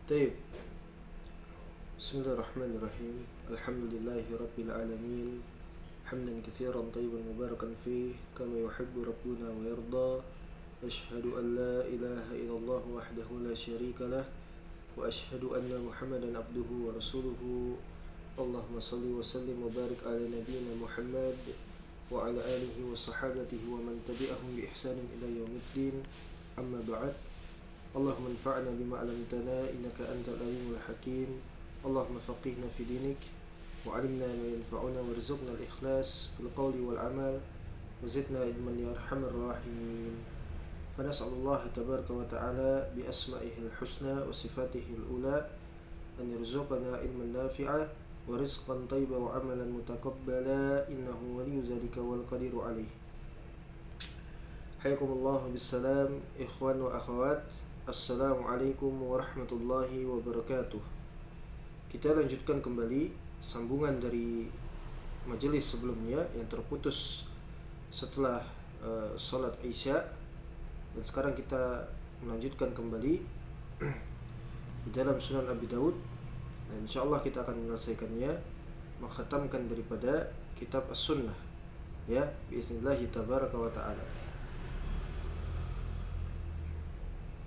طيب. بسم الله الرحمن الرحيم. الحمد لله رب العالمين حمدا كثيرا طيبا مباركا فيه كما يحب ربنا ويرضى. أشهد أن لا إله إلا الله وحده لا شريك له وأشهد أن محمدا عبده ورسوله. اللهم صل وسلم وبارك على نبينا محمد وعلى آله وصحابته ومن تبعهم بإحسان إلى يوم الدين. أما بعد. اللهم انفعنا بما علمتنا إنك أنت العليم الحكيم. اللهم فقهنا في دينك وعلمنا ما ينفعنا وارزقنا الإخلاص في القول والعمل وزدنا علما يا أرحم الراحمين. فنسأل الله تبارك وتعالى بأسمائه الحسنى وصفاته الأولى أن يرزقنا علما نافعا ورزقا طيبا وعملا متقبلا إنه ولي ذلك والقدير عليه. Hayakumullah bissalam, ikhwan wa akhwat. Assalamualaikum warahmatullahi wabarakatuh. Kita lanjutkan kembali sambungan dari majelis sebelumnya yang terputus setelah salat Isya, dan sekarang kita melanjutkan kembali di dalam Sunan Abi Daud, dan insyaallah kita akan menyelesaikannya, mengkhatamkan daripada kitab As-Sunnah, ya, biiznillah tabaraka wa ta'ala.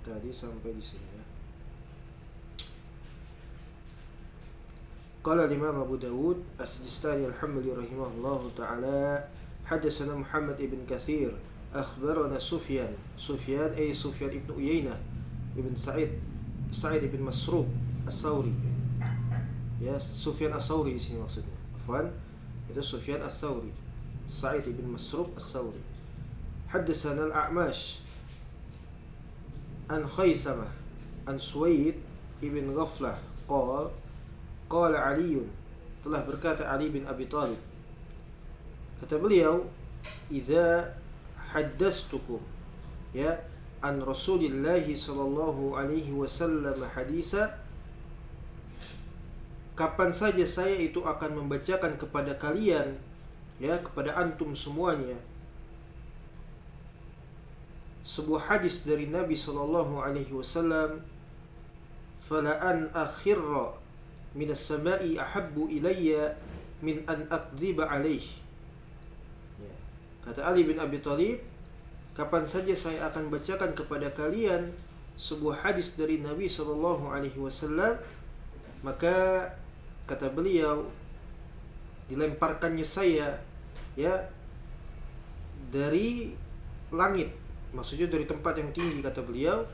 Tadi sampai di sini, ya. Qala Imam Abu Dawud As-Sijistani al-Hambali rahimahullahu ta'ala, hadatsana Muhammad ibn Katsir akhbarana Sufyan ibn Uyainah ibn Sa'id ibn Masruq As-Sauri. Ya, Sufyan As-Sauri di sini maksudnya. Afwan, itu Sufyan As-Sauri, Sa'id ibn Masruq As-Sauri. Hadatsana al-A'mash an Khaisamah an Suwaid ibn Ghaflah qala Ali, telah berkata Ali bin Abi Thalib, kata beliau, idza haddastukum, ya, an Rasulillah sallallahu alaihi wasallam hadisa, kapan saja saya itu akan membacakan kepada kalian, ya, kepada antum semuanya, sebuah hadis dari Nabi sallallahu alaihi wasallam, fala an akhirra minas sama'i ahabbu ilayya min an akdziba alaih. Ya. Kata Ali bin Abi Thalib, kapan saja saya akan bacakan kepada kalian sebuah hadis dari Nabi sallallahu alaihi wasallam, maka kata beliau, dilemparkannya saya, ya, dari langit, maksudnya dari tempat yang tinggi, kata beliau,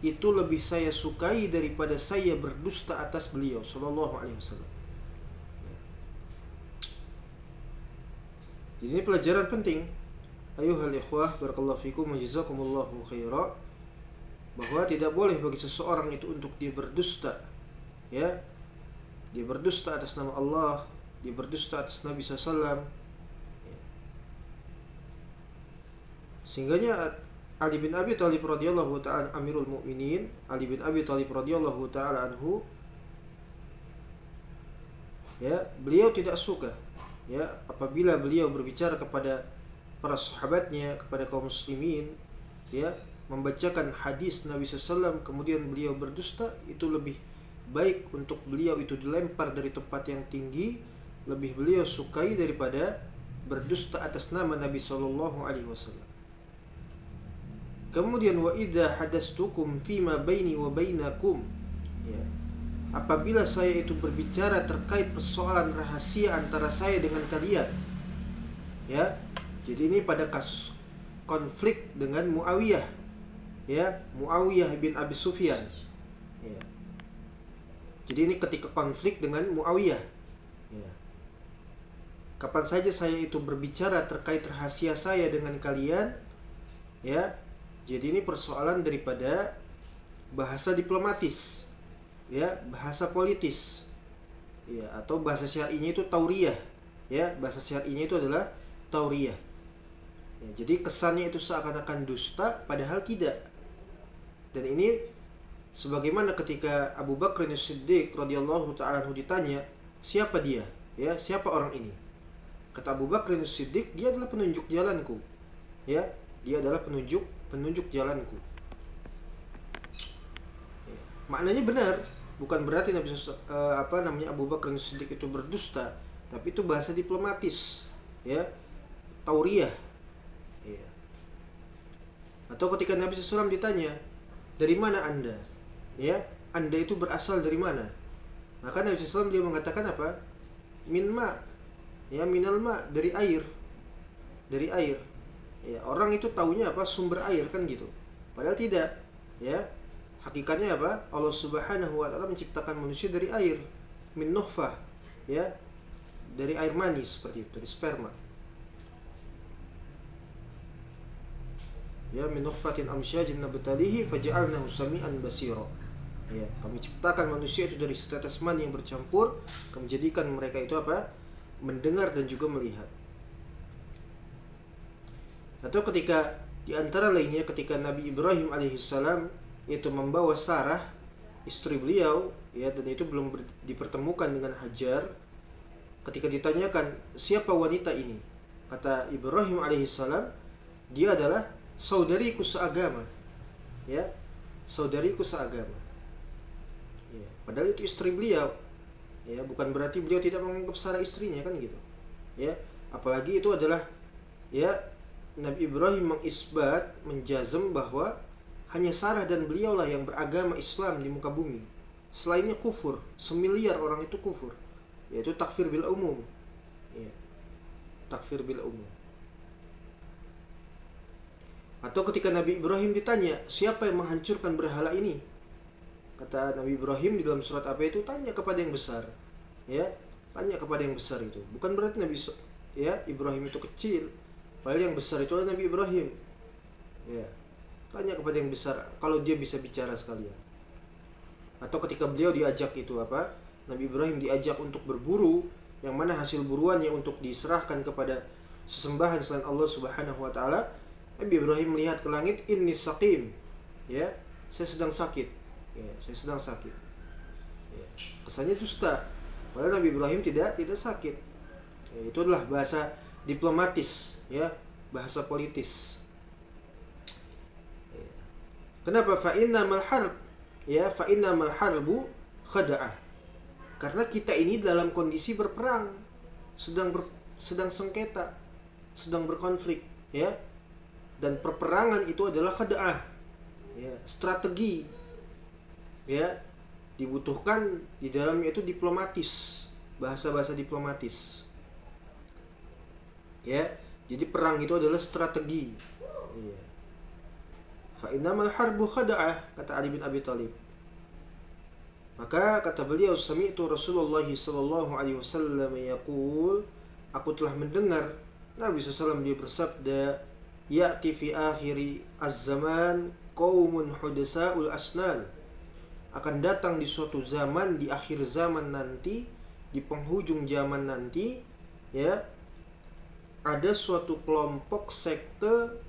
itu lebih saya sukai daripada saya berdusta atas beliau sallallahu alaihi wasallam. Di sini pelajaran penting, ayuhal ikhwah barakallahu fikum wa jazakumullahu khaira, bahwa tidak boleh bagi seseorang itu untuk dia berdusta, ya, dia berdusta atas nama Allah, dia berdusta atas Nabi sallallahu alaihi wasallam. Sehingganya Ali bin Abi Thalib radhiyallahu ta'ala Amirul Mukminin, Ali bin Abi Thalib radhiyallahu ta'ala anhu, ya, beliau tidak suka, ya, apabila beliau berbicara kepada para sahabatnya, kepada kaum muslimin, ya, membacakan hadis Nabi SAW kemudian beliau berdusta, itu lebih baik untuk beliau itu dilempar dari tempat yang tinggi, lebih beliau sukai daripada berdusta atas nama Nabi sallallahu alaihi wasallam. Kemudian wa idza hadastukum fima baini wa bainakum, ya, apabila saya itu berbicara terkait persoalan rahasia antara saya dengan kalian, ya, jadi ini pada kasus konflik dengan Muawiyah, ya, Muawiyah bin Abi Sufyan, ya. Jadi ini ketika konflik dengan Muawiyah, ya, kapan saja saya itu berbicara terkait rahasia saya dengan kalian, ya, jadi ini persoalan daripada bahasa diplomatis, ya, bahasa politis, ya, atau bahasa syar'inya itu tauriyah, ya, bahasa syar'inya itu adalah tauriyah. Ya, jadi kesannya itu seakan-akan dusta padahal tidak. Dan ini sebagaimana ketika Abu Bakr As-Siddiq radhiyallahu ta'ala anhu ditanya, siapa dia? Ya, siapa orang ini? Kata Abu Bakr As-Siddiq, dia adalah penunjuk jalanku. Ya, dia adalah penunjuk jalanku. Maknanya benar, bukan berarti Abu Bakar Siddiq itu berdusta, tapi itu bahasa diplomatis, ya, tauriah, ya. Atau ketika Nabi SAW ditanya, dari mana anda, ya, anda itu berasal dari mana, maka Nabi SAW dia mengatakan apa, min ma, ya, minal ma, dari air, ya. Orang itu taunya apa, sumber air kan gitu, padahal tidak, ya. Hakikatnya apa, Allah Subhanahu wa taala menciptakan manusia dari air, min nutfah, ya, dari air manis seperti itu, dari sperma, ya, min nutfatin amsyajin nabtalihi faja'alnahu sami'an basira, ya, kami ciptakan manusia itu dari setetes mani yang bercampur, kami jadikan mereka itu apa, mendengar dan juga melihat. Atau ketika di antara lainnya ketika Nabi Ibrahim alaihissalam itu membawa Sarah istri beliau, ya, dan itu belum dipertemukan dengan Hajar, ketika ditanyakan siapa wanita ini, kata Ibrahim alaihissalam, dia adalah saudariku seagama, ya, saudariku seagama, ya, padahal itu istri beliau, ya, bukan berarti beliau tidak menganggap Sarah istrinya kan gitu, ya. Apalagi itu adalah, ya, Nabi Ibrahim mengisbat, menjazm bahwa hanya Sarah dan beliaulah yang beragama Islam di muka bumi. Selainnya kufur, semiliar orang itu kufur, yaitu takfir bil umum, ya, takfir bil umum. Atau ketika Nabi Ibrahim ditanya, siapa yang menghancurkan berhala ini? Kata Nabi Ibrahim di dalam surat apa itu, tanya kepada yang besar, ya, tanya kepada yang besar itu. Bukan berarti Ibrahim itu kecil, padahal yang besar itu adalah Nabi Ibrahim, ya. Tanya kepada yang besar kalau dia bisa bicara sekalian. Atau ketika beliau diajak itu apa, Nabi Ibrahim diajak untuk berburu, yang mana hasil buruannya untuk diserahkan kepada sesembahan selain Allah Subhanahu wa taala, Nabi Ibrahim melihat ke langit, inni saqim, ya, saya sedang sakit, ya, saya sedang sakit, ya. Kesannya dusta, padahal Nabi Ibrahim tidak sakit, ya. Itu adalah bahasa diplomatis, ya, bahasa politis. Kenapa? Fa'innamal harb, ya, fa'innamal harbu khada'ah. Karena kita ini dalam kondisi berperang, sedang sengketa, sedang berkonflik, ya. Dan perperangan itu adalah khada'ah, ya, strategi, ya, dibutuhkan di dalamnya itu diplomatis, bahasa-bahasa diplomatis, ya. Jadi perang itu adalah strategi, ya. Fa innamal harbu khada'ah, kata Ali bin Abi Thalib. Maka kata beliau, sami'tu Rasulullah sallallahu alaihi wasallam yaqul, aku telah mendengar Nabi SAW dia bersabda, ya'ti fi akhiri az-zaman qaumun hudasa'ul asnan, akan datang di suatu zaman, di akhir zaman nanti, di penghujung zaman nanti, ya, ada suatu kelompok sekte,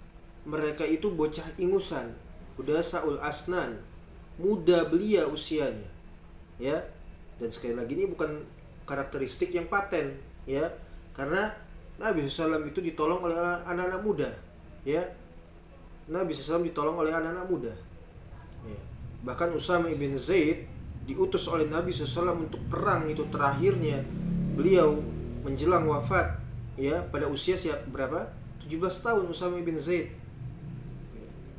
mereka itu bocah ingusan, hudasa'ul asnan, muda belia usianya, ya. Dan sekali lagi ini bukan karakteristik yang paten, ya, karena Nabi SAW itu ditolong oleh anak-anak muda, ya. Nabi SAW ditolong oleh anak-anak muda, ya. Bahkan Usama ibn Zaid diutus oleh Nabi SAW untuk perang itu terakhirnya beliau menjelang wafat, ya, pada usia berapa? 17 tahun Usama ibn Zaid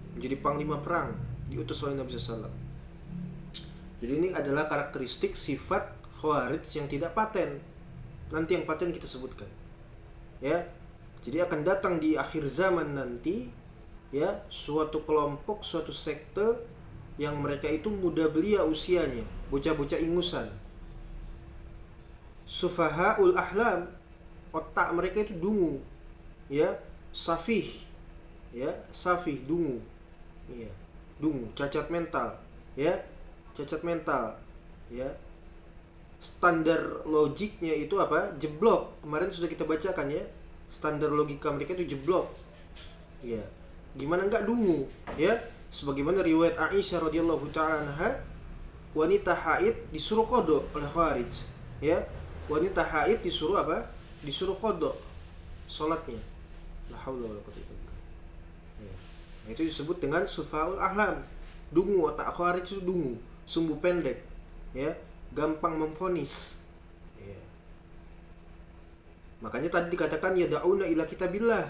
menjadi panglima perang, diutus oleh Nabi SAW. Jadi ini adalah karakteristik sifat Khawarij yang tidak paten. Nanti yang paten kita sebutkan, ya. Jadi akan datang di akhir zaman nanti, ya, suatu kelompok, suatu sekte yang mereka itu muda belia usianya, bocah-bocah ingusan. Sufahaul ahlam, otak mereka itu dungu, ya. Safih, ya, safih, dungu, ya, dungu, cacat mental, ya, cacat mental, ya. Standar logiknya itu apa? Jeblok. Kemarin sudah kita bacakan, ya. Standar logika mereka itu jeblok, ya. Gimana enggak dungu, ya? Sebagaimana riwayat Aisyah radhiyallahu ta'ala anha, wanita haid disuruh qada oleh Khawarij, ya. Wanita haid disuruh apa? Disuruh qada salatnya. La haula wala quwwata illa billah. Ya. Itu disebut dengan sufaul ahlam. Dungu, otak Khawarij itu dungu, sumbu pendek, ya, gampang memvonis. Ya. Makanya tadi dikatakan yad'una ila kitabillah,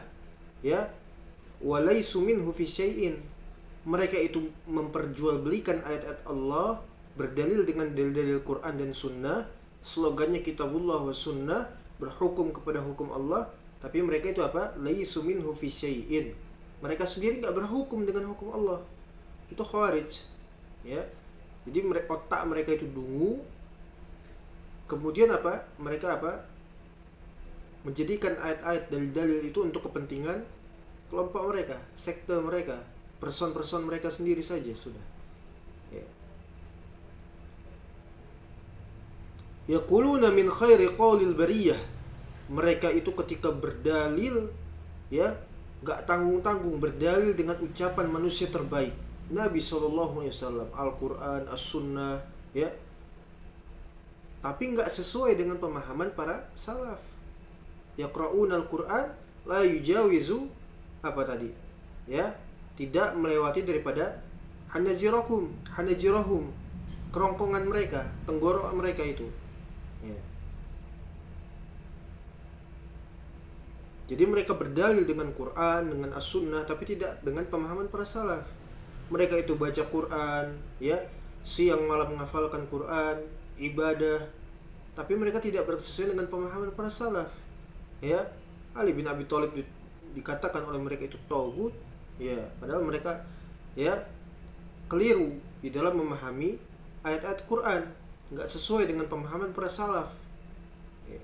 ya, walaisu minhu fi syai'in. Mereka itu memperjualbelikan ayat-ayat Allah berdalil dengan dalil-dalil Quran dan Sunnah. Slogannya kitabullah wa sunnah, berhukum kepada hukum Allah, tapi mereka itu apa? Laisu minhu fi syai'in. Mereka sendiri enggak berhukum dengan hukum Allah. Itu khawarij, ya. Jadi otak mereka itu dungu. Kemudian apa? Mereka apa? Menjadikan ayat-ayat dalil-dalil itu untuk kepentingan kelompok mereka, sekte mereka, person-person mereka sendiri saja sudah. Ya. Yaquluna min khairi qaulil bariyah. Mereka itu ketika berdalil, ya, enggak tanggung-tanggung berdalil dengan ucapan manusia terbaik, Nabi SAW, Al-Quran, As-Sunnah, ya. Tapi enggak sesuai dengan pemahaman para salaf. Yaqra'una Al-Quran la yujawizu apa tadi? Ya, tidak melewati daripada hanajirahum, kerongkongan mereka, tenggorok mereka itu. Ya. Jadi mereka berdalil dengan Quran, dengan As-Sunnah, tapi tidak dengan pemahaman para salaf. Mereka itu baca Quran, ya, siang malam menghafalkan Quran, ibadah, tapi mereka tidak bersesuaian dengan pemahaman para salaf. Ya, Ali bin Abi Thalib dikatakan oleh mereka itu taghut, ya, padahal mereka, ya, keliru di dalam memahami ayat-ayat Quran, enggak sesuai dengan pemahaman para salaf. Ya.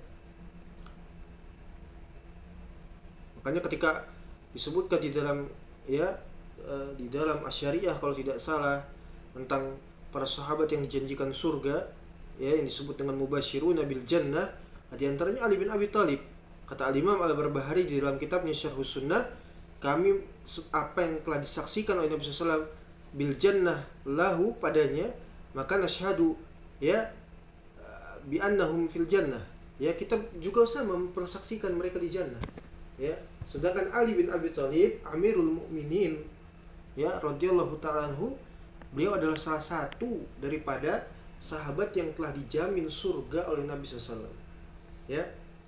Makanya ketika disebutkan di dalam, ya, di dalam Asy-Syariah kalau tidak salah tentang para sahabat yang dijanjikan surga, ya, yang disebut dengan mubasyiruna bil jannah, di antaranya Ali bin Abi Thalib. Kata Al-Imam Al-Barbahari di dalam kitabnya Syarhus Sunnah, kami apa yang telah disaksikan oleh Nabi SAW bil jannah lahu padanya, maka nasyhadu, ya, bi annahum fil jannah, ya, kita juga sama mempersaksikan mereka di jannah, ya. Sedangkan Ali bin Abi Thalib Amirul Mukminin, ya, radhiyallahu ta'ala anhu, beliau adalah salah satu daripada sahabat yang telah dijamin surga oleh Nabi SAW, ya,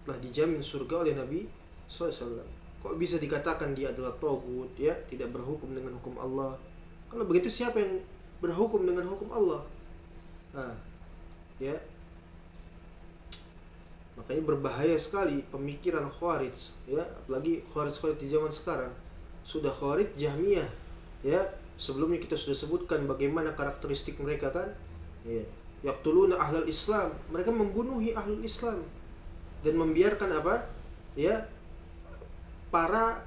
telah dijamin surga oleh Nabi SAW. Kok bisa dikatakan dia adalah taghut, ya, tidak berhukum dengan hukum Allah? Kalau begitu siapa yang berhukum dengan hukum Allah? Nah, ya, makanya berbahaya sekali pemikiran Khawarij, ya, apalagi Khawarij di zaman sekarang. Sudah Khawarij Jahmiyah, ya, sebelumnya kita sudah sebutkan bagaimana karakteristik mereka kan, ya, yaqtuluna ahlal Islam, mereka membunuhi ahlul Islam dan membiarkan apa, ya, para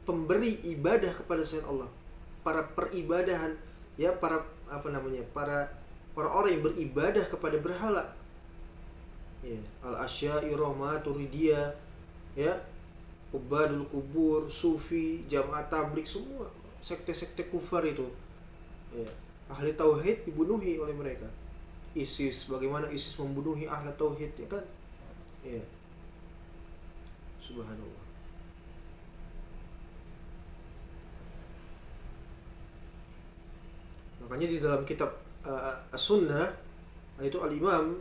pemberi ibadah kepada selain Allah, para peribadahan, ya, para apa namanya, para orang yang beribadah kepada berhala, ya, al-Asy'ariyah, Maturidiyah, ya, Ubadul Kubur, Sufi, Jamaah Tabligh, semua sekte-sekte kufar itu, ya, ahli tauhid dibunuhi oleh mereka. ISIS, bagaimana ISIS membunuhi ahli tauhid, ya kan, ya, subhanallah. Makanya di dalam kitab As-Sunnah itu Al-Imam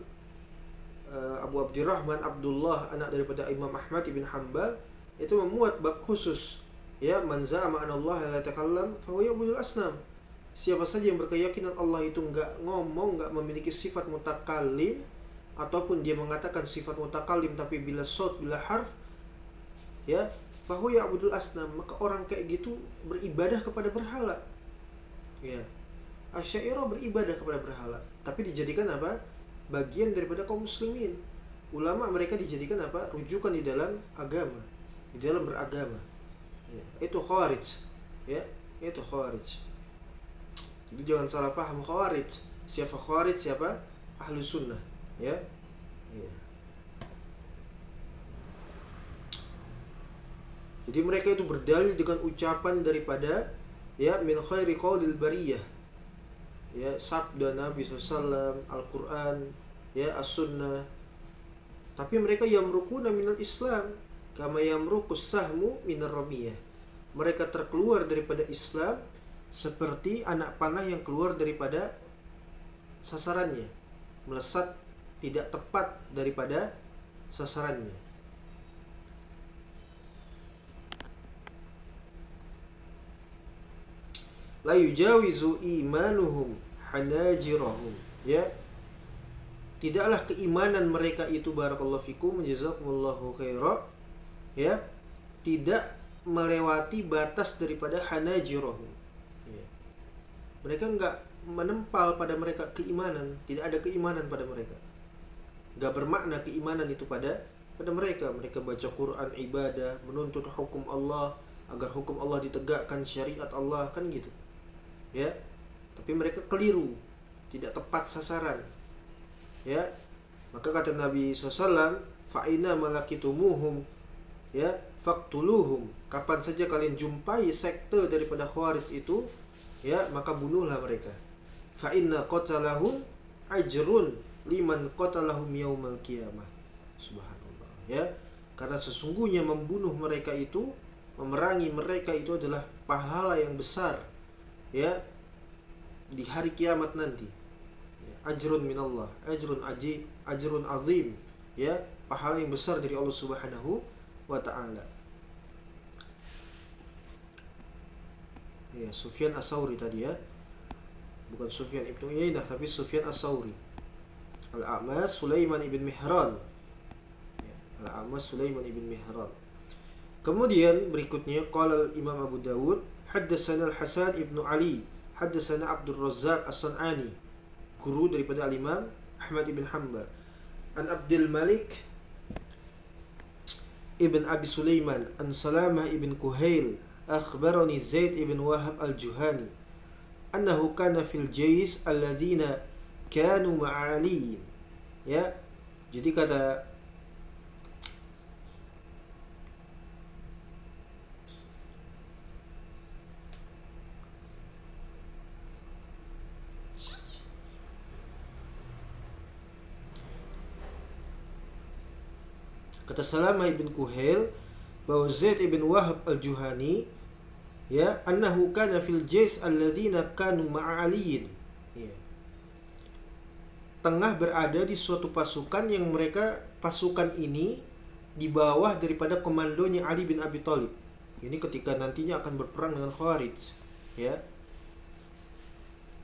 Abu Abdurrahman Abdullah, anak daripada Imam Ahmad ibn Hanbal, itu memuat bab khusus, ya, man za'ama anna Allah la yatakallam fa huwa ya'budul asnam. Siapa saja yang berkeyakinan Allah itu enggak ngomong, enggak memiliki sifat mutakallim, ataupun dia mengatakan sifat mutakallim tapi bila shad, bila harf, ya, fa huwa ya'budul asnam, maka orang kayak gitu beribadah kepada berhala. Ya. Asy'ariyah beribadah kepada berhala, tapi dijadikan apa? Bagian daripada kaum muslimin. Ulama mereka dijadikan apa? Rujukan di dalam agama, di dalam beragama. Ya, itu Khawarij, ya, itu Khawarij. Jadi jangan salah paham Khawarij. Siapa Khawarij? Siapa? Ahlu Sunnah, ya. Ya. Jadi mereka itu berdalil dengan ucapan daripada, ya, min khairi qaulil bariyah, ya, sabda Nabi SAW, Al-Quran, ya, As-Sunnah. Tapi mereka yamruquna minal Islam kama yamruqus sahmu minar ramiyah. Mereka terkeluar daripada Islam seperti anak panah yang keluar daripada sasarannya. melesat, tidak tepat daripada sasarannya. La yujawizu imanuhum hanajirahum, ya. Tidaklah keimanan mereka itu, barakallahu fikum, jazakumullahu khaira, ya, tidak melewati batas daripada hanajirahum, ya. Mereka enggak menempal pada mereka keimanan, tidak ada keimanan pada mereka, enggak bermakna keimanan itu pada mereka. Mereka baca Quran, ibadah, menuntut hukum Allah agar hukum Allah ditegakkan, syariat Allah, kan gitu, ya. Tapi mereka keliru, tidak tepat sasaran, ya. Maka kata Nabi SAW, fa'ina malakitumuhum, ya, faktuluhum. Kapan saja kalian jumpai sekte daripada Khawarij itu, ya, maka bunuhlah mereka. Fa'inna qatalahum ajrun liman qatalahum yaumal qiyamah. Subhanallah, ya. Karena sesungguhnya membunuh mereka itu, memerangi mereka itu adalah pahala yang besar, ya, di hari kiamat nanti. Ajrun minallah, ajrun azim, ya, pahala yang besar dari Allah Subhanahu wa ta'ala. Ya, Sufyan As-Sauri tadi, ya, bukan Sufyan Ibnu Uyainah, tapi Sufyan As-Sauri. Al-A'mas Sulaiman ibn Mihran, ya, Al-A'mas Sulaiman ibn Mihran. Kemudian berikutnya qala Imam Abu Dawud, haddatsana Al-Hasan ibn Ali, haddatsana Abdul Razzaq As-San'ani, guru daripada Al-Imam Ahmad ibn Hanbal, an Abdul Malik ibn Abi Sulaiman, an Salamah ibn Kuhail, akhbarani Zaid ibn Wahab al-Juhani, annahu kana fil jaysh alladhina kanu ma'aliyin, ya. Jadi kata Salamah ibn Kuhail bahwa Zaid ibn Wahab al-Juhani, ya, annahu kana fil jaysh alladzina kanu ma'a aliyin, ya, tengah berada di suatu pasukan yang mereka, pasukan ini di bawah daripada komandonya Ali bin Abi Thalib. Ini ketika nantinya akan berperang dengan Khawarij, ya.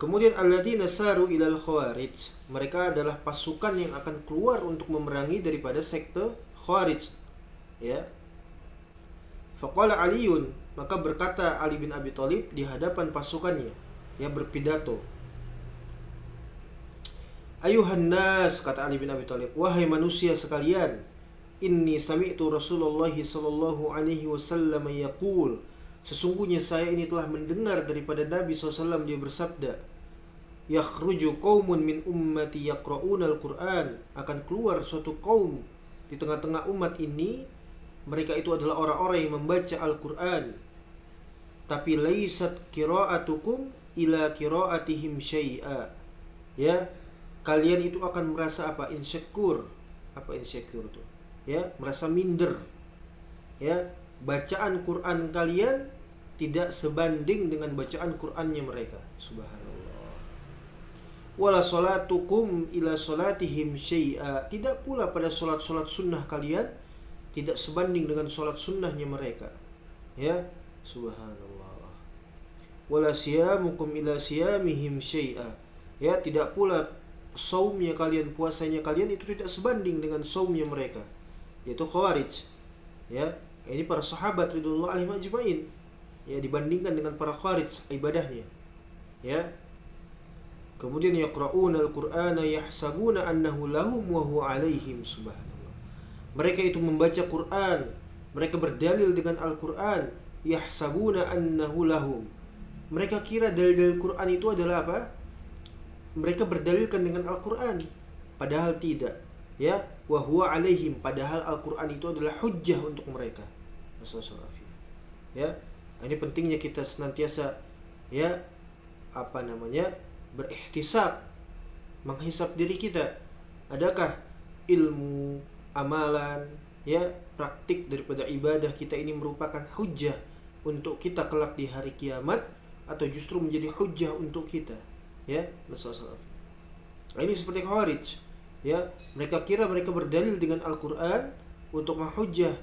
Kemudian alladzina saru ilal Khawarij, mereka adalah pasukan yang akan keluar untuk memerangi daripada sekte Khawarij, ya. Faqala Aliun, maka berkata Ali bin Abi Thalib di hadapan pasukannya, ya, berpidato. Ayuhan nas, kata Ali bin Abi Thalib, wahai manusia sekalian, inni sami'tu Rasulullah sallallahu alaihi wasallam yaqul, sesungguhnya saya ini telah mendengar daripada Nabi SAW, dia bersabda, yakhruju qaumun min ummati yaqra'una al-Qur'an, akan keluar suatu kaum di tengah-tengah umat ini, mereka itu adalah orang-orang yang membaca Al-Quran, tapi laisat qira'atukum ila qira'atihim syai'a, ya, kalian itu akan merasa apa? Insecure. Apa insecure itu? Ya, merasa minder, ya, bacaan Quran kalian tidak sebanding dengan bacaan Qurannya mereka. Subhanallah. Wala salatukum ila salatihim syai'a, tidak pula pada solat-solat sunnah kalian tidak sebanding dengan solat sunnahnya mereka, ya. Subhanallah. Wala siyamukum ila siyamihim syai'a, ya, tidak pula saumnya kalian, puasanya kalian itu tidak sebanding dengan saumnya mereka, yaitu Khawarij, ya. Ini para sahabat ridwanullah alaihim ajmain, ya, dibandingkan dengan para Khawarij ibadahnya, ya. Kemudian yaqra'una al-Qur'ana yahsabuna annahu lahum wa huwa 'alaihim. Subhanallah. Mereka itu membaca Quran, mereka berdalil dengan Al-Quran, yahsabuna annahu lahum. Mereka kira dalil Quran itu adalah apa? Mereka berdalilkan dengan Al-Quran, padahal tidak, ya. Wa huwa 'alaihim, padahal Al-Quran itu adalah hujjah untuk mereka. Ya. Ini pentingnya kita senantiasa, ya, apa namanya, berihtisab, menghisab diri kita. Adakah ilmu, amalan, ya, praktik daripada ibadah kita ini merupakan hujjah untuk kita kelak di hari kiamat, atau justru menjadi hujjah untuk kita, ya. Nah, ini seperti Khawarij, ya. Mereka kira mereka berdalil dengan Al-Qur'an untuk menghujjah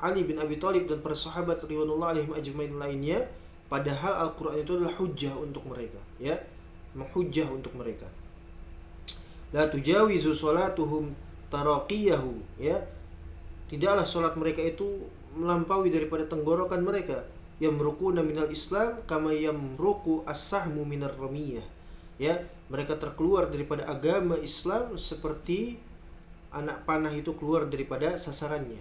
Ali bin Abi Thalib dan para sahabat radhiyallahu alaihim ajmain lainnya, padahal Al-Qur'an itu adalah hujjah untuk mereka, ya. Menghujjah untuk mereka. La tujawizu salatuhum taraqiyahu, ya. Tidaklah salat mereka itu melampaui daripada tenggorokan mereka. Yamruquna minal Islam kama yamruqu as-sahmu minar ramiyah. Ya, mereka terkeluar daripada agama Islam seperti anak panah itu keluar daripada sasarannya.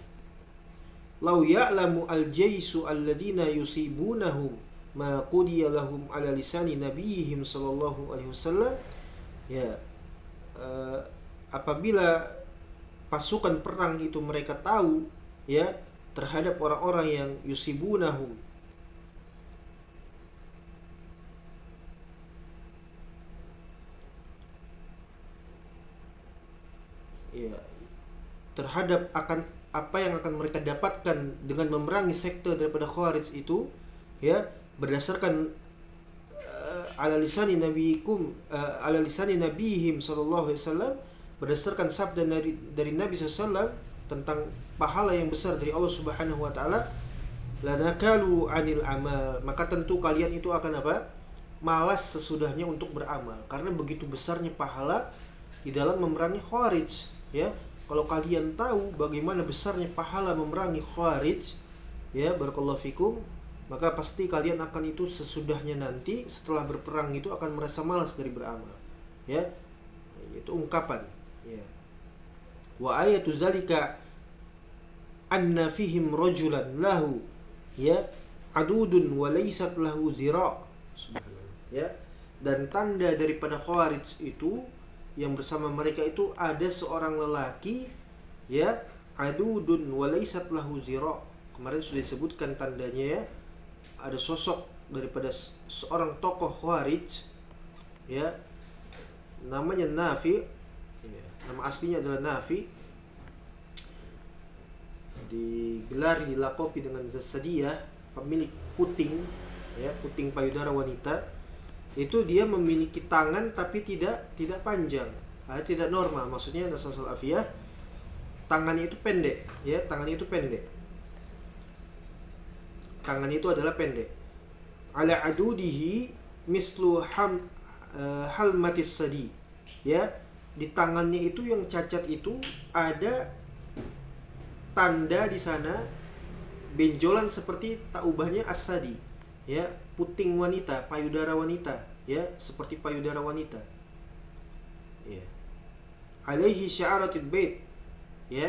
Lau ya'lamu al-jaisu alladhina yusibunahum ma qudiya lahum ala lisani nabiyihim sallallahu alaihi wasallam. Ya, apabila pasukan perang itu mereka tahu, ya, terhadap orang-orang yang yusibunahum, ya, terhadap akan apa yang akan mereka dapatkan dengan memerangi sekte daripada Khawarij itu, ya, berdasarkan ala lisani nabihim sallallahu alaihi wasallam, berdasarkan sabda dari Nabi SAW tentang pahala yang besar dari Allah Subhanahu wa taala, lanakalu anil amal, maka tentu kalian itu akan apa? Malas sesudahnya untuk beramal, karena begitu besarnya pahala di dalam memerangi Khawarij, ya. Kalau kalian tahu bagaimana besarnya pahala memerangi Khawarij, ya, barakallahu fikum, maka pasti kalian akan itu sesudahnya nanti setelah berperang itu akan merasa malas dari beramal, ya. Itu ungkapan, ya. Wa ayatu zalika anna fihim rajulan lahu, ya, adudun wa laysat lahu zira'. Subhanallah, ya. Dan tanda daripada Khawarij itu yang bersama mereka itu ada seorang lelaki, ya, adudun wa laysat lahu zira'. Kemarin sudah disebutkan tandanya, ya. Ada sosok daripada seorang tokoh Khawarij, ya, namanya Nafi, ya, nama aslinya adalah Nafi, digelari dilakopi dengan Zasadiyah, pemilik puting, ya, puting payudara wanita. Itu dia memiliki tangan tapi tidak panjang, tidak normal. Maksudnya nasal afiyah, tangannya itu pendek, ya, tangannya itu pendek. Tangan itu adalah pendek. Ala adudihi mislu halmatis sadi, ya, di tangannya itu yang cacat itu ada tanda di sana benjolan seperti tak ubahnya as-sadi, ya, puting wanita, payudara wanita, ya, seperti payudara wanita, ya. Alaihi sya'aratul bait, ya,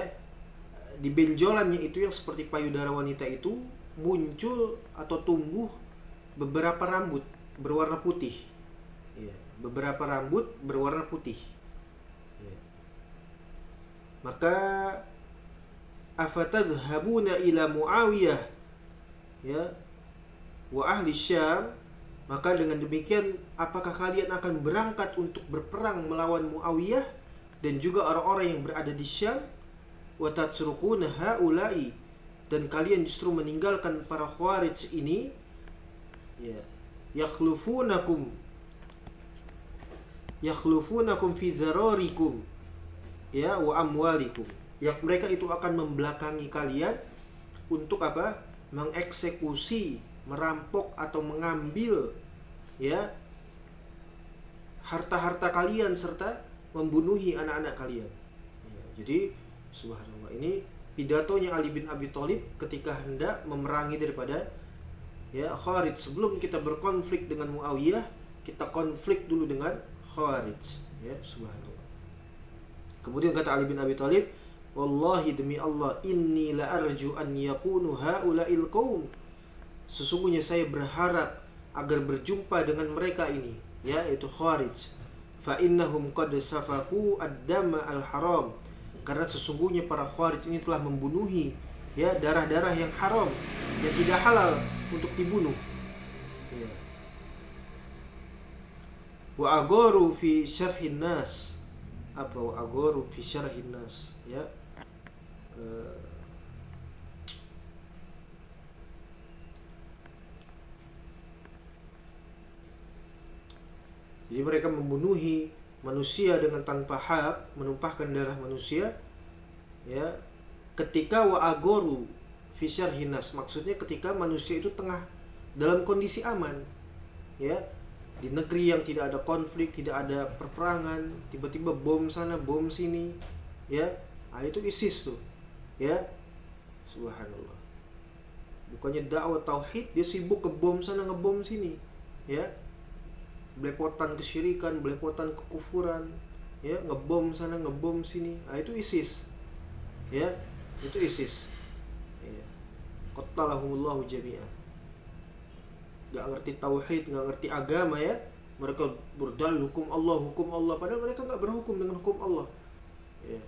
di benjolannya itu yang seperti payudara wanita itu muncul atau tumbuh beberapa rambut berwarna putih, ya, beberapa rambut berwarna putih, ya. Maka afatadhabuna ila Muawiyah, ya, wa ahli Syam, maka dengan demikian apakah kalian akan berangkat untuk berperang melawan Muawiyah dan juga orang-orang yang berada di Syam, wa tatrukuna haula'i, dan kalian justru meninggalkan para Khawarij ini, ya, yakhlufunakum fi dzararikum, ya, wa amwalikum, yang mereka itu akan membelakangi kalian untuk apa? Mengeksekusi, merampok atau mengambil, ya, harta-harta kalian serta membunuhi anak-anak kalian, ya. Jadi subhanallah, ini pidatonya Ali bin Abi Thalib ketika hendak memerangi daripada, ya, Khawarij. Sebelum kita berkonflik dengan Muawiyah, kita konflik dulu dengan Khawarij, ya, subhanallah. Kemudian kata Ali bin Abi Thalib, wallahi, demi Allah, inni la arju an yakunu haula'il qaum, sesungguhnya saya berharap agar berjumpa dengan mereka ini, ya, yaitu Khawarij. Fa innahum qad safaku ad-dama al-haram, karena sesungguhnya para Khawarij ini telah membunuhi, ya, darah-darah yang haram, yang tidak halal untuk dibunuh, ya. Wa agoru fi syarhin nas, apa wa agoru fi syarhin nas, ya, jadi mereka membunuhi, manusia dengan tanpa hak, menumpahkan darah manusia, ya, ketika wa agoru fi syarhin nas, maksudnya ketika manusia itu tengah dalam kondisi aman, ya, di negeri yang tidak ada konflik, tidak ada perperangan, tiba-tiba bom sana bom sini, ya, itu ISIS tuh, ya, subhanallah. Bukannya dakwah tauhid, dia sibuk ngebom sana ngebom sini, ya, belepotan kesyirikan, belepotan kekufuran, ya, ngebom sana ngebom sini, itu ISIS, ya, itu ISIS, ya. Qatalahumullahu jami'an. Gak ngerti tauhid, gak ngerti agama, ya, mereka berdalil hukum Allah, padahal mereka gak berhukum dengan hukum Allah, ya.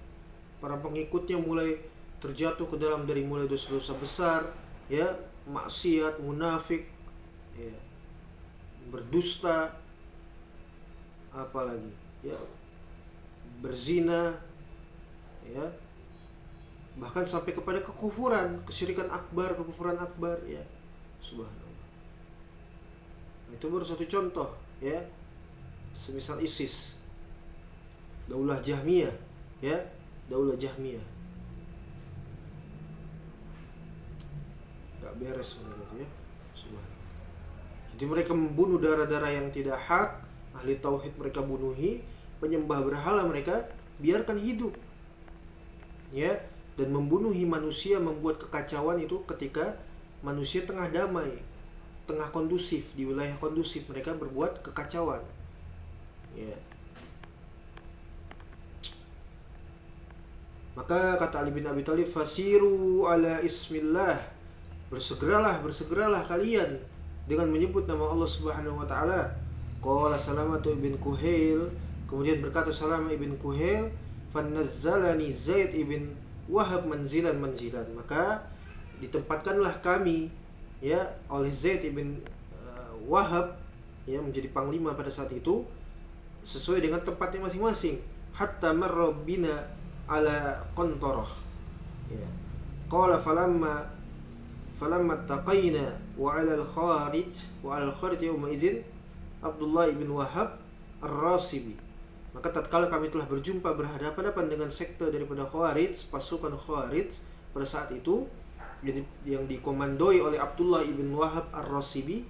Para pengikutnya mulai terjatuh ke dalam dari mulai dosa-dosa besar, ya, maksiat, munafik, ya, berdusta, apalagi, ya, berzina, ya, bahkan sampai kepada kekufuran, kesyirikan akbar, kekufuran akbar, ya, subhanallah. Itu baru satu contoh, ya, semisal ISIS, Daulah Jahmiyah, ya, Daulah Jahmiyah, gak beres mereka itu, ya, subhanallah. Jadi mereka membunuh darah-darah yang tidak hak, ahli tauhid mereka bunuhi, penyembah berhala mereka biarkan hidup, ya, dan membunuhi manusia, membuat kekacauan itu ketika manusia tengah damai, tengah kondusif, di wilayah kondusif mereka berbuat kekacauan, ya. Maka kata Ali bin Abi Thalib, fasiru ala ismillah, bersegeralah kalian dengan menyebut nama Allah Subhanahu wa taala. Qala Salamatu ibn Kuhail, kemudian berkata Salamah ibn Kuhail, fanazzalani Zaid ibn Wahab manzilan, maka ditempatkanlah kami, ya, oleh Zaid ibn Wahab, ya, menjadi panglima pada saat itu sesuai dengan tempatnya masing-masing. Hatta marra bina ala qantarah, ya. Qala falamma taqayna wa ala al-kharij yawma idzin Abdullah ibn Wahab ar-Rasibi, maka tatkala kami telah berjumpa berhadapan-hadapan dengan sekte daripada Khawarij, pasukan Khawarij pada saat itu yang dikomandoi oleh Abdullah ibn Wahab ar-Rasibi,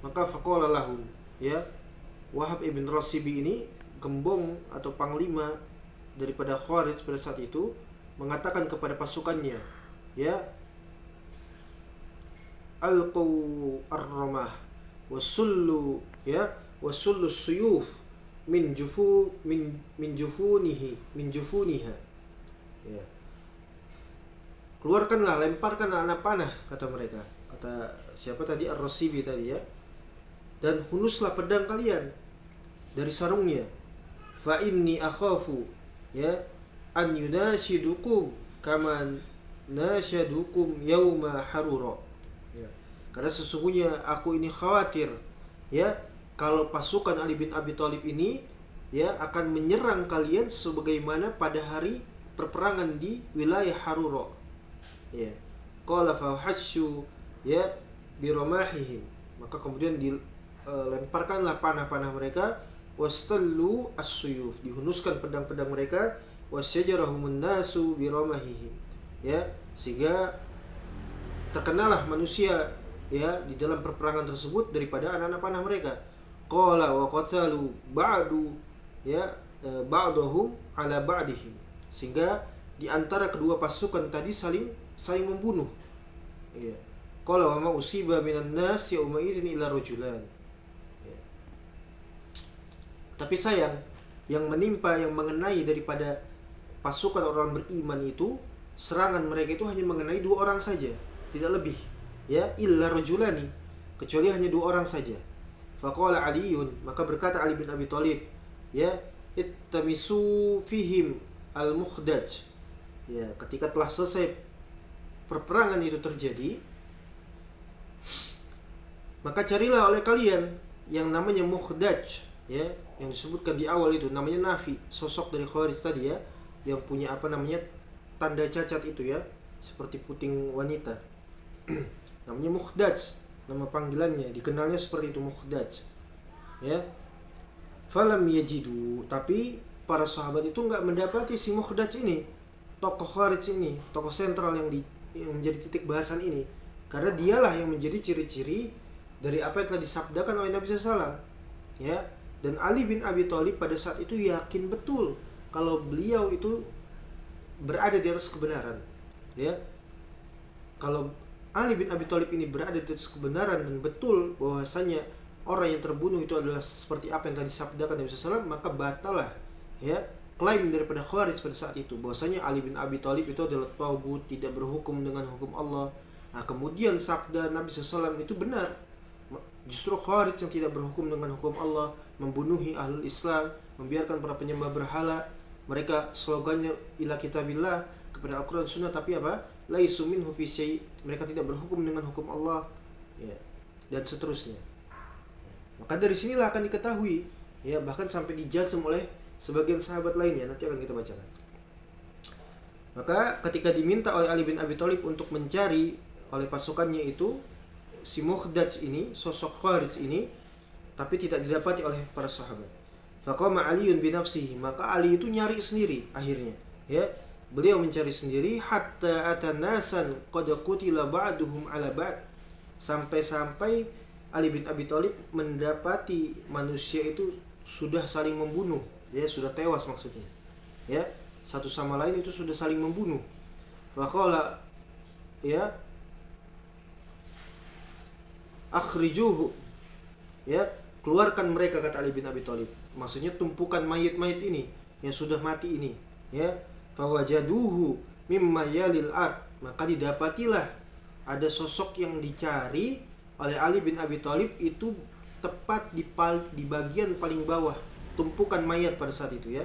maka faqala lahum, ya, Wahab ibn Rasibi ini gembong atau panglima daripada Khawarij pada saat itu mengatakan kepada pasukannya, ya, alqu ar-ramah wasullu, ya, wasullu suyuf min jufuniha, ya, keluarkanlah, lemparkan anak panah, kata mereka, kata siapa tadi, Ar-Rasibi tadi, ya, dan hunuslah pedang kalian dari sarungnya. Fa inni akhafu, ya, an yunashidukum kama nasyadukum yauma harura, ya, karena sesungguhnya aku ini khawatir, ya, kalau pasukan Ali bin Abi Thalib ini, ya, akan menyerang kalian sebagaimana pada hari perperangan di wilayah Harura, ya. Qala fa hasyu, ya, biramahihim, maka kemudian dilemparkanlah panah-panah mereka, wastallu as-suyuf, dihunuskan pedang-pedang mereka, wasyajarahum nasu biramahihim, ya, sehingga terkenalah manusia, ya, di dalam perperangan tersebut daripada anak-anak panah mereka. Qala wa qatalu ba'du, ya, ba'dahum ala ba'dihim, sehingga di antara kedua pasukan tadi saling membunuh, ya. Qala wa ma usiba minan nas yauma idzin illa rajulan, ya. Tapi sayang, yang menimpa, yang mengenai daripada pasukan orang beriman itu, serangan mereka itu hanya mengenai 2 orang saja, tidak lebih, ya, illa rajulani, kecuali hanya 2 orang saja. Faqala Aliun, maka berkata Ali bin Abi Thalib, ya, ittamisu fihim al-mukhdaj, ya, ketika telah selesai perperangan itu terjadi, maka carilah oleh kalian yang namanya mukhdaj, ya, yang disebutkan di awal itu namanya Nafi, sosok dari Khawarij tadi, ya, yang punya apa namanya tanda cacat itu, ya, seperti puting wanita. Namanya mukhdaj, nama panggilannya, dikenalnya seperti itu, mukhdaj, ya. Falam yajidu, tapi para sahabat itu nggak mendapati si Mukhdaj ini, tokoh Khawarij ini, tokoh sentral yang menjadi titik bahasan ini, karena dialah yang menjadi ciri-ciri dari apa yang telah disabdakan oleh Nabi SAW, ya. Dan Ali bin Abi Thalib pada saat itu yakin betul kalau beliau itu berada di atas kebenaran, ya. Kalau Ali bin Abi Thalib ini berada di atas kebenaran dan betul bahwasanya orang yang terbunuh itu adalah seperti apa yang tadi disabdakan Nabi SAW, maka batalah, ya, klaim daripada Khawarij pada saat itu bahwasanya Ali bin Abi Thalib itu adalah tauhid, tidak berhukum dengan hukum Allah. Nah, kemudian sabda Nabi SAW itu benar. Justru Khawarij yang tidak berhukum dengan hukum Allah, membunuhi ahlul Islam, membiarkan para penyembah berhala, mereka slogannya ila kitabillah, kepada Al-Quran Sunnah, tapi apa? Laisu minhu fi syai', mereka tidak berhukum dengan hukum Allah, ya, dan seterusnya. Maka dari sinilah akan diketahui, ya, bahkan sampai dijazm oleh sebagian sahabat lainnya, nanti akan kita bacakan. Maka ketika diminta oleh Ali bin Abi Thalib untuk mencari oleh pasukannya itu si Mukhdaj ini, sosok Khawarij ini, tapi tidak didapati oleh para sahabat. Faqama Aliun bi nafsihi, maka Ali itu nyari sendiri akhirnya, ya. Beliau mencari sendiri hatta atanasan qad qutila ba'duhum ala ba'd, sampai-sampai Ali bin Abi Thalib mendapati manusia itu sudah saling membunuh, ya, sudah tewas maksudnya, ya, satu sama lain itu sudah saling membunuh. Faqala, ya, akhrijuhu, ya, keluarkan mereka, kata Ali bin Abi Thalib. Maksudnya tumpukan mayit-mayit ini yang sudah mati ini, ya. Fawajaduhu mimma yalil ard, maka didapatilah ada sosok yang dicari oleh Ali bin Abi Thalib itu tepat di bagian paling bawah tumpukan mayat pada saat itu, ya.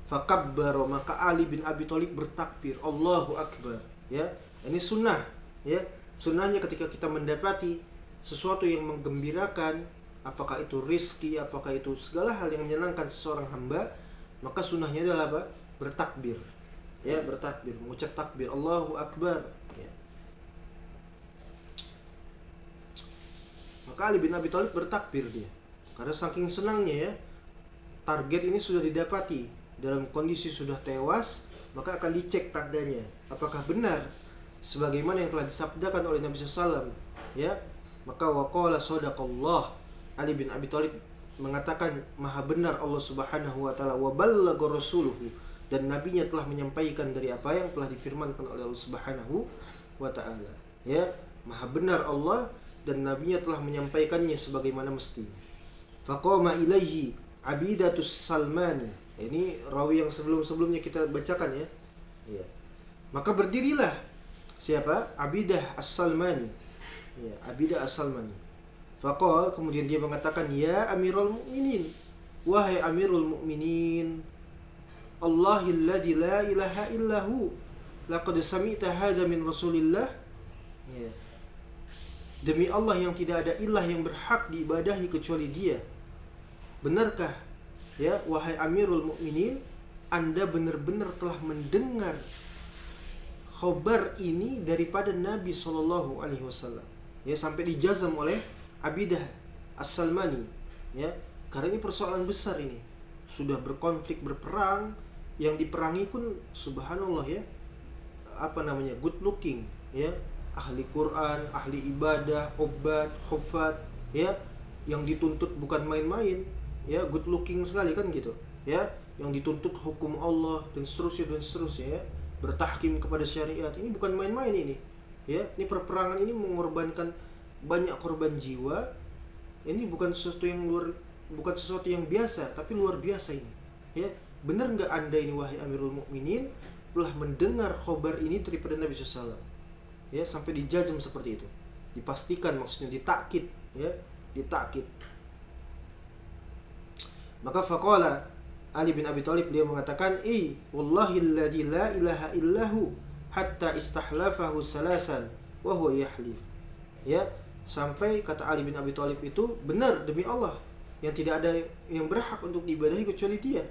Fakabbaro, maka Ali bin Abi Thalib bertakbir, Allahu Akbar, ya. Ini sunnah, ya. Sunnahnya ketika kita mendapati sesuatu yang menggembirakan, apakah itu rizki, apakah itu segala hal yang menyenangkan seseorang hamba, maka sunnahnya adalah apa? Bertakbir, ya, bertakbir, mengucap takbir, Allahu Akbar, ya. Maka Ali bin Abi Thalib bertakbir dia, karena saking senangnya, ya, target ini sudah didapati dalam kondisi sudah tewas, maka akan dicek tandanya apakah benar sebagaimana yang telah disabdakan oleh Nabi SAW, ya. Maka waqala sadaqallah, Ali bin Abi Thalib mengatakan maha benar Allah Subhanahu wa taala, wa ballagha rasuluhu, dan nabinya telah menyampaikan dari apa yang telah difirmankan oleh Allah Subhanahu wa taala, ya. Maha benar Allah dan nabinya telah menyampaikannya sebagaimana mestinya. Faqama ilaihi Abidatus Salmani, ini rawi yang sebelum-sebelumnya kita bacakan, ya. Ya. Maka berdirilah siapa? Abidah As-Salmani, ya, Abidah As-Salmani. Faqal, kemudian dia mengatakan, ya Amirul Mukminin, wahai Amirul Mukminin, Allahilladzi la ilaha illahu, laqad sami'ta hadza min Rasulillah, ya. Demi Allah yang tidak ada ilah yang berhak diibadahi kecuali Dia, benarkah, ya, wahai Amirul Mukminin, Anda benar-benar telah mendengar khabar ini daripada Nabi SAW, ya, sampai dijazam oleh Abidah As-Salmani, ya, karena ini persoalan besar ini, sudah berkonflik, berperang, yang diperangi pun subhanallah, ya, apa namanya, good looking, ya, ahli Quran, ahli ibadah, obat, khufat, ya, yang dituntut bukan main-main, ya, good looking sekali kan gitu, ya, yang dituntut hukum Allah dan seterusnya, ya, bertahkim kepada syariat. Ini bukan main-main ini, ya. Ini perperangan ini mengorbankan banyak korban jiwa. Ini bukan sesuatu yang biasa, tapi luar biasa ini, ya. Benar enggak Anda ini wahai Amirul Mukminin telah mendengar khabar ini daripada Nabi SAW, ya, sampai dijazam seperti itu, dipastikan, maksudnya ditakkid, ya, ditakkid. Maka faqala Ali bin Abi Thalib, dia mengatakan, wallahilladzi la ilaha illahu hatta istahlafahu salasan wa huwa yahlif, ya, sampai kata Ali bin Abi Thalib itu, benar demi Allah yang tidak ada yang berhak untuk diibadahi kecuali Dia,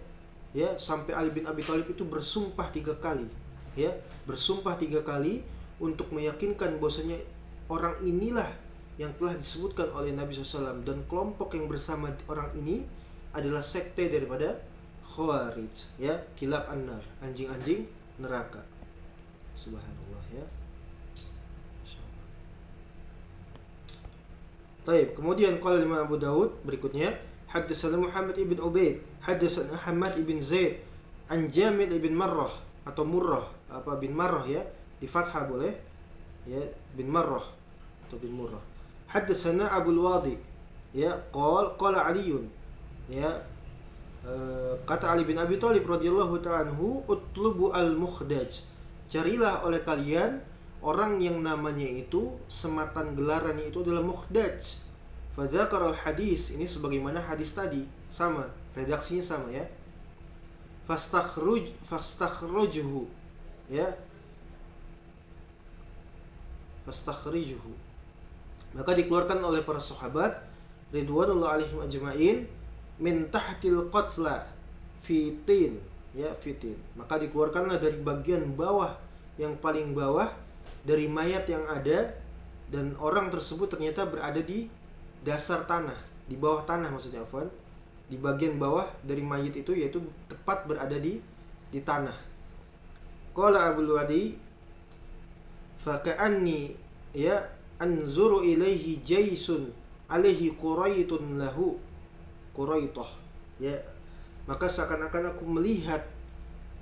ya, sampai Ali bin Abi Thalib itu bersumpah 3 kali, ya, bersumpah 3 kali untuk meyakinkan bahwasanya orang inilah yang telah disebutkan oleh Nabi SAW, dan kelompok yang bersama orang ini adalah sekte daripada Khawarij, ya, kilab an-nar, anjing-anjing neraka. Subhanallah, ya. Taib. Kemudian qala Imam Abu Dawud berikutnya, haddatsana Muhammad ibn Ubaid, haddatsana Hamad ibn Zaid, an Jamil ibn Marrah atau Murrah, apa bin Marrah, ya, di fathah boleh, ya, bin Marrah atau bin Murrah. Haddatsana Abdul Wadi, ya, qala Aliun, ya, kata Ali bin Abi Thalib radhiyallahu ta'ala anhu, utlubu al-mukhdaj, carilah oleh kalian orang yang namanya itu sematan gelarannya itu adalah mukhdaj. Fadzakar al-hadis, ini sebagaimana hadis tadi, sama, redaksinya sama, ya. Fastakhrujuhu, ya. Fastakhrijuhu, maka dikeluarkan oleh para sahabat ridwanullah alaihim ajma'in min tahtil qatla fitin, ya, fitin, maka dikeluarkanlah dari bagian bawah, yang paling bawah dari mayat yang ada, dan orang tersebut ternyata berada di dasar tanah, di bawah tanah maksudnya, afwan, di bagian bawah dari mayat itu, yaitu tepat berada di tanah. Qala Abdul Wadi, faka'anni, ya, anzuru ilaihi jaisun alaihi quraitun lahu quraitah, ya, maka seakan-akan aku melihat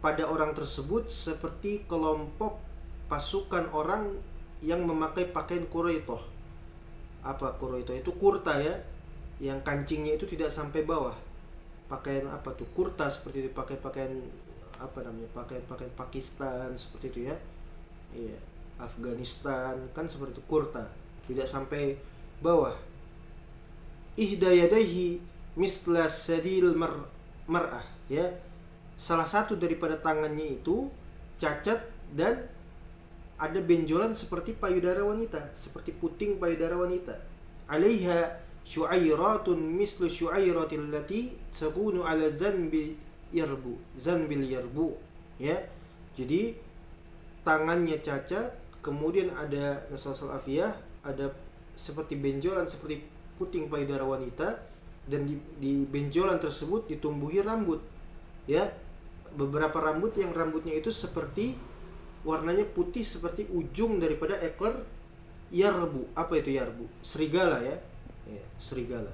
pada orang tersebut seperti kelompok pasukan orang yang memakai pakaian quraitah. Apa quraitah? Itu kurta, ya, yang kancingnya itu tidak sampai bawah. Pakaian apa tuh? Kurta seperti itu, pakai pakaian apa namanya? Pakaian Pakistan seperti itu, ya. Iya, Afghanistan kan seperti itu, kurta, tidak sampai bawah. Ihda yadaihi misla sadil mar'ah, ya, salah satu daripada tangannya itu cacat dan ada benjolan seperti payudara wanita, seperti puting payudara wanita. Alaiha syu'airatun mislu syu'airatil lati takunu ala zanbil yarbu, ya. Jadi tangannya cacat, kemudian ada nasal afiyah, ada seperti benjolan seperti puting payudara wanita, dan di benjolan tersebut ditumbuhi rambut, ya, beberapa rambut yang rambutnya itu seperti warnanya putih seperti ujung daripada ekor yarbu. Apa itu yarbu? Serigala, ya, ya, serigala.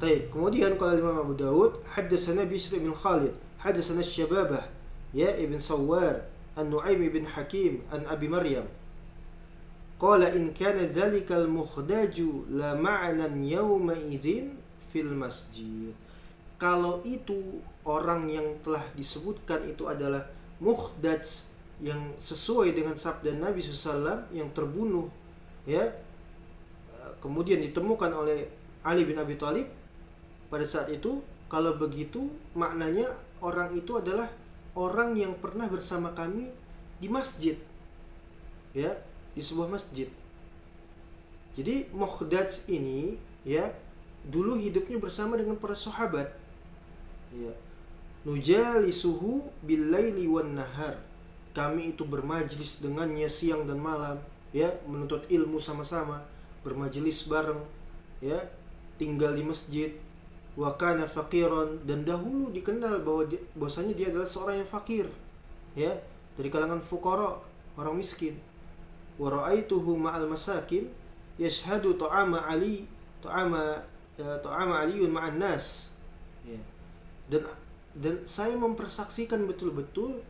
Baik, kemudian kalau Imam Abu Dawud, haddatsana Bishr bin Khalid, haddatsana Syababah, ya, ibn Sawwar, an-Nu'aim bin Hakim, an Abi Maryam. Qala in kana zalikal mukhdaju la ma'nan yawma idzin fil masjid. Kalau itu orang yang telah disebutkan itu adalah mukhdaj, yang sesuai dengan sabda Nabi SAW yang terbunuh, ya, kemudian ditemukan oleh Ali bin Abi Thalib pada saat itu, kalau begitu maknanya orang itu adalah orang yang pernah bersama kami di masjid, ya, di sebuah masjid. Jadi mukhdaj ini, ya, dulu hidupnya bersama dengan para sahabat, ya. Nujalisuhu billaili wan nahar, kami itu bermajlis dengannya siang dan malam, ya, menuntut ilmu sama-sama, bermajlis bareng, ya, tinggal di masjid. Wa kana faqiran, dan dahulu dikenal bahwasanya dia adalah seorang yang fakir, ya, dari kalangan fuqara, orang miskin. Wa ra'aituhu ma'al masakin yashhadu ta'ama Aliyun ma'an nas, ya. Dan saya mempersaksikan betul-betul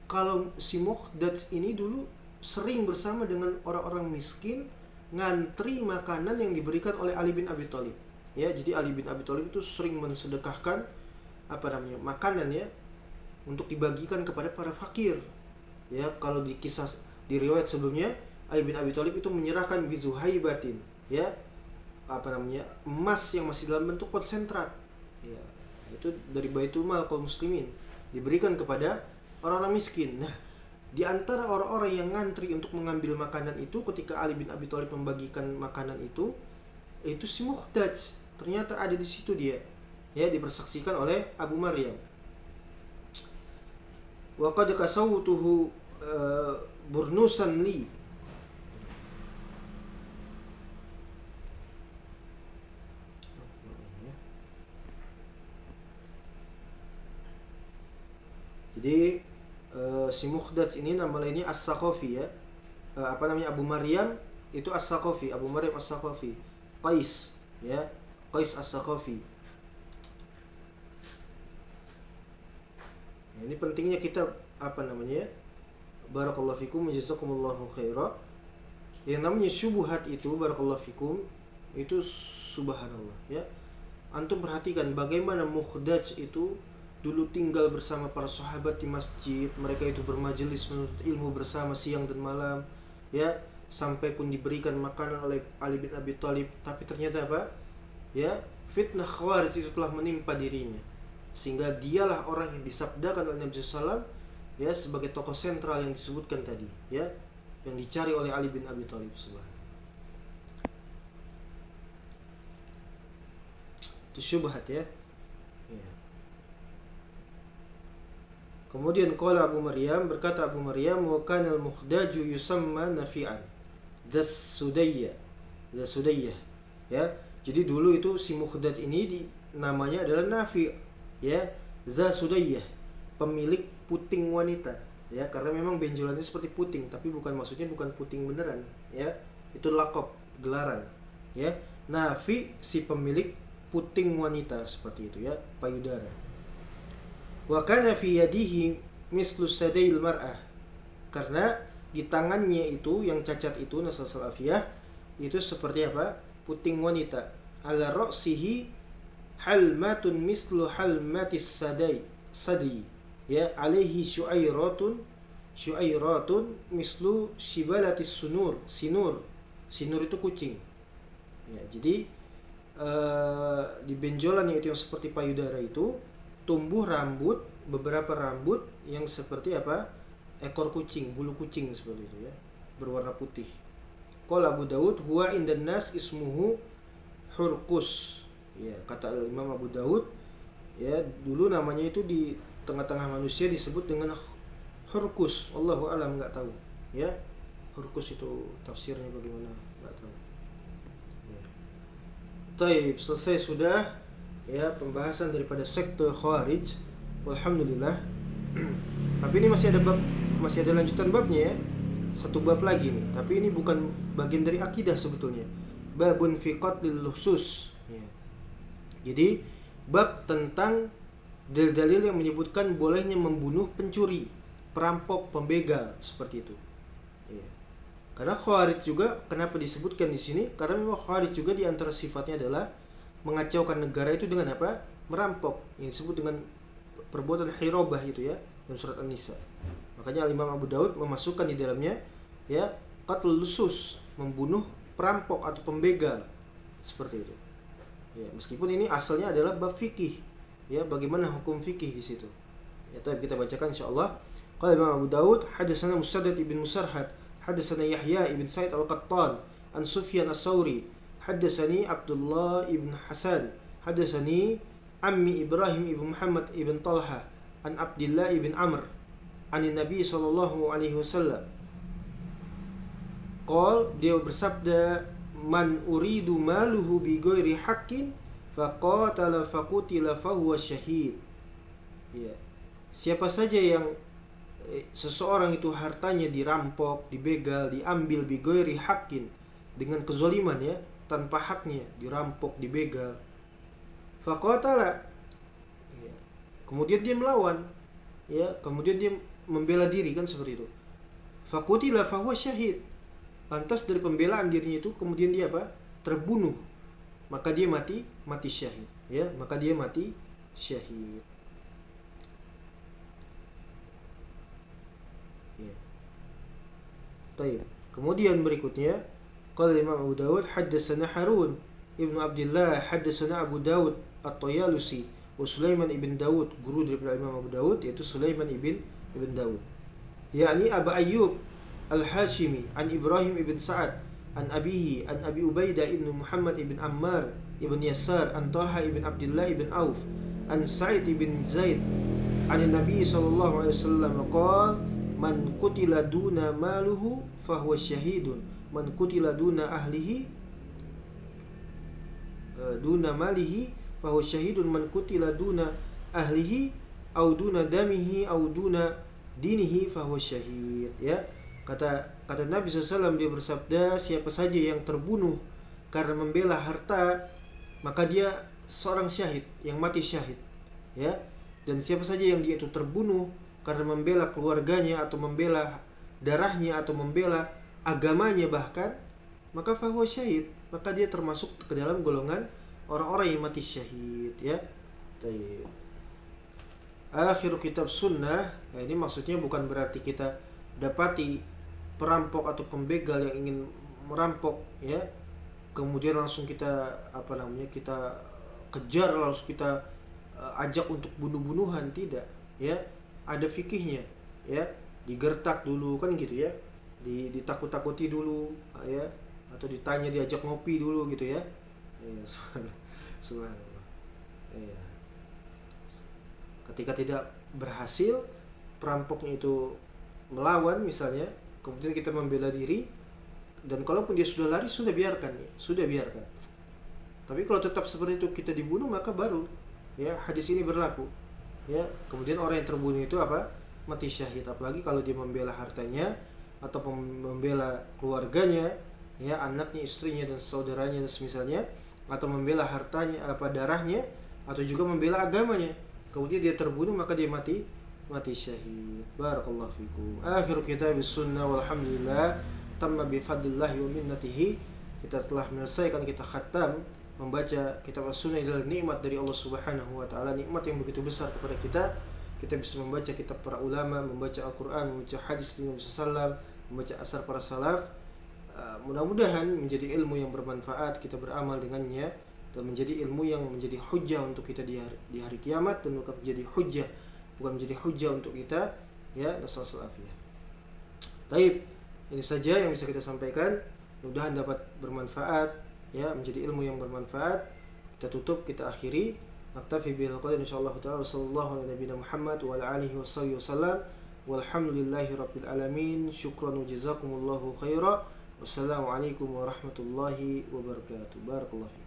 kalau si Mukhdaj ini dulu sering bersama dengan orang-orang miskin ngantri makanan yang diberikan oleh Ali bin Abi Thalib, ya. Jadi Ali bin Abi Thalib itu sering mensedekahkan makanan, ya, untuk dibagikan kepada para fakir, ya. Kalau di kisah, di riwayat sebelumnya, Ali bin Abi Thalib itu menyerahkan bizuhaibatin, ya, emas yang masih dalam bentuk konsentrat, ya, itu dari Baitul Mal kaum muslimin, diberikan kepada orang-orang miskin. Nah, di antara orang-orang yang ngantri untuk mengambil makanan itu, ketika Ali bin Abi Thalib membagikan makanan itu si Mukhdaj ternyata ada di situ dia, ya, dipersaksikan oleh Abu Maryam. Wa qad kasawtuhu burnusan li, Jadi si Mukhdaj ini nama lainnya As-Saqafi ya. Abu Maryam itu As-Saqafi, Abu Maryam As-Saqafi. Qais ya, Qais As-Saqafi. Ini pentingnya kita barakallahu fikum, jazakumullahu khaira. Yang namanya syubhat itu, barakallahu fikum, itu subhanallah ya. Antum perhatikan bagaimana Mukhdaj itu dulu tinggal bersama para sahabat di masjid, mereka itu bermajelis menuntut ilmu bersama siang dan malam ya, sampai pun diberikan makanan oleh Ali bin Abi Thalib, tapi ternyata ya, fitnah Khawarij itu telah menimpa dirinya, sehingga dialah orang yang disabdakan oleh Nabi SAW ya sebagai tokoh sentral yang disebutkan tadi ya, yang dicari oleh Ali bin Abi Thalib itu syubhat ya. Kemudian qala Abu Maryam, berkata Abu Maryam, wa kana al-Mukhdaju yusamma Nafi'an das Sudayyah ya. Jadi dulu itu si Mukhdaj ini namanya adalah Nafi' ya, za Sudayyah, pemilik puting wanita ya, karena memang benjolannya seperti puting, tapi maksudnya bukan puting beneran ya, itu laqab, gelaran ya. Nafi' si pemilik puting wanita seperti itu ya, payudara. Wa kana fi yadihi mislu sadayil mar'ah, karena di tangannya itu yang cacat itu, nasal afiyah, itu seperti puting wanita. Ala ra'sihi halmatun mislu halmatis sadi ya, alaihi syu'airatun mislu shibalatis sinur itu kucing ya. Jadi di benjolannya itu yang seperti payudara itu tumbuh beberapa rambut yang seperti ekor kucing, bulu kucing seperti itu ya, berwarna putih. Qala Abu Daud huwa indan nas ismuhu Hurqus ya, kata Imam Abu Daud ya, dulu namanya itu di tengah-tengah manusia disebut dengan Hurqus. Wallahu alam, enggak tahu ya, Hurqus itu tafsirnya bagaimana, enggak tahu. Taib, selesai sudah ya pembahasan daripada sekte Khawarij, alhamdulillah. Tapi ini masih ada lanjutan babnya ya, satu bab lagi nih, tapi ini bukan bagian dari akidah sebetulnya. Babun fi qatlil lusus ya. Jadi bab tentang dalil-dalil yang menyebutkan bolehnya membunuh pencuri, perampok, pembegal seperti itu ya. Karena Khawarij juga kenapa disebutkan di sini? Karena memang Khawarij juga di antara sifatnya adalah mengacaukan negara itu dengan merampok. Ini disebut dengan perbuatan hirabah itu ya, dalam surat An-Nisa. Makanya Imam Abu Daud memasukkan di dalamnya ya qatl lusus, membunuh perampok atau pembegal seperti itu. Ya, meskipun ini asalnya adalah bab fikih ya, bagaimana hukum fikih di situ. Ya, kita bacakan insyaallah. Qala Imam Abu Daud, hadatsana Musaddad ibn Musarhad, hadatsana Yahya ibn Sa'id al-Qattan, an Sufyan as-Sauri, hadatsani Abdullah ibn Hasan, hadatsani ammi Ibrahim ibn Muhammad ibn Talha, an Abdullah ibn Amr, an Nabi sallallahu alaihi wasallam. Dia bersabda, man uridu maluhu bi ghairi haqqin faqatala faqutila fahuwa syahid. Ya. Siapa saja yang seseorang itu hartanya dirampok, dibegal, diambil bi ghairi haqqin, dengan kezaliman ya, tanpa haknya, dirampok, dibegal. Faqatala ya. Kemudian dia melawan ya, kemudian dia membela diri kan seperti itu. Faqutila fahuwa syahid. Lantas dari pembelaan dirinya itu kemudian dia terbunuh, maka dia mati syahid ya, maka dia mati syahid ya. Baik. Kemudian berikutnya qala Imam Abu Daud, haddatsana Harun ibnu Abdullah, haddatsana Abu Daud at-Tayalusi wa Sulaiman ibn Daud, guru daripada Imam Abu Daud yaitu Sulaiman ibn Daud, yakni Abu Ayyub Al-Hashimi, an Ibrahim ibn Sa'ad, an abihi, an Abi Ubaidah ibn Muhammad ibn Ammar ibn Yasar, an Talha ibn Abdullah ibn Auf, an Sa'id ibn Zaid, an Nabi sallallahu alaihi wasallam qala, man qutila duna maluhu fahuwa syahidun, man qutila duna ahlihi duna malihi fahuwa syahidun, man qutila duna ahlihi au duna damihi au duna dinihi fahuwa syahid. Ya, kata Nabi SAW, dia bersabda, siapa saja yang terbunuh karena membela harta, maka dia seorang syahid, yang mati syahid. Ya, dan siapa saja yang dia itu terbunuh karena membela keluarganya atau membela darahnya atau membela agamanya bahkan, maka fahuwa syahid, maka dia termasuk ke dalam golongan orang-orang yang mati syahid. Ya, tayyib. Akhir kitab sunnah, ya ini maksudnya bukan berarti kita dapati perampok atau pembegal yang ingin merampok, ya, kemudian langsung kita kita kejar, langsung kita ajak untuk bunuh-bunuhan, tidak. Ya, ada fikihnya, ya, digertak dulu kan gitu, ya, ditakut-takuti dulu, ya, atau ditanya, diajak ngopi dulu gitu, ya. Ya, subhanallah. Ya. Ketika tidak berhasil, perampoknya itu melawan misalnya, kemudian kita membela diri, dan kalaupun dia sudah lari, sudah biarkan. Tapi kalau tetap seperti itu kita dibunuh, maka baru, ya, hadis ini berlaku. Ya, kemudian orang yang terbunuh itu apa? Mati syahid. Apalagi kalau dia membela hartanya atau membela keluarganya, ya, anaknya, istrinya dan saudaranya dan semisalnya, atau membela hartanya, darahnya, atau juga membela agamanya, kemudian dia terbunuh, maka dia mati syahid. Barakallahu fikum. Akhir kitab sunnah, walhamdulillah, tamma bi fadlillahi wa minnatihi. Kita telah menyelesaikan, kita khatam membaca kitab sunnah adalah nikmat dari Allah Subhanahu wa taala, nikmat yang begitu besar kepada kita. Kita bisa membaca kitab para ulama, membaca Al-Qur'an, membaca hadis Nabi sallallahu, membaca asar para salaf. Mudah-mudahan menjadi ilmu yang bermanfaat, kita beramal dengannya, dan menjadi ilmu yang menjadi hujjah untuk kita di hari kiamat, dan bukan menjadi hujjah untuk kita, ya, nasallallahu alaihi. Taib, ini saja yang bisa kita sampaikan, mudah-mudahan dapat bermanfaat, ya, menjadi ilmu yang bermanfaat. Kita tutup, kita akhiri, naktafi bil qadar insyaallah taala. Sallallahu alaihi nabiyina Muhammad wa ala alihi wasallam, walhamdulillahi rabbil alamin. Syukran wa jazakumullahu khairan. Wassalamualaikum warahmatullahi wabarakatuh. Barakallahu.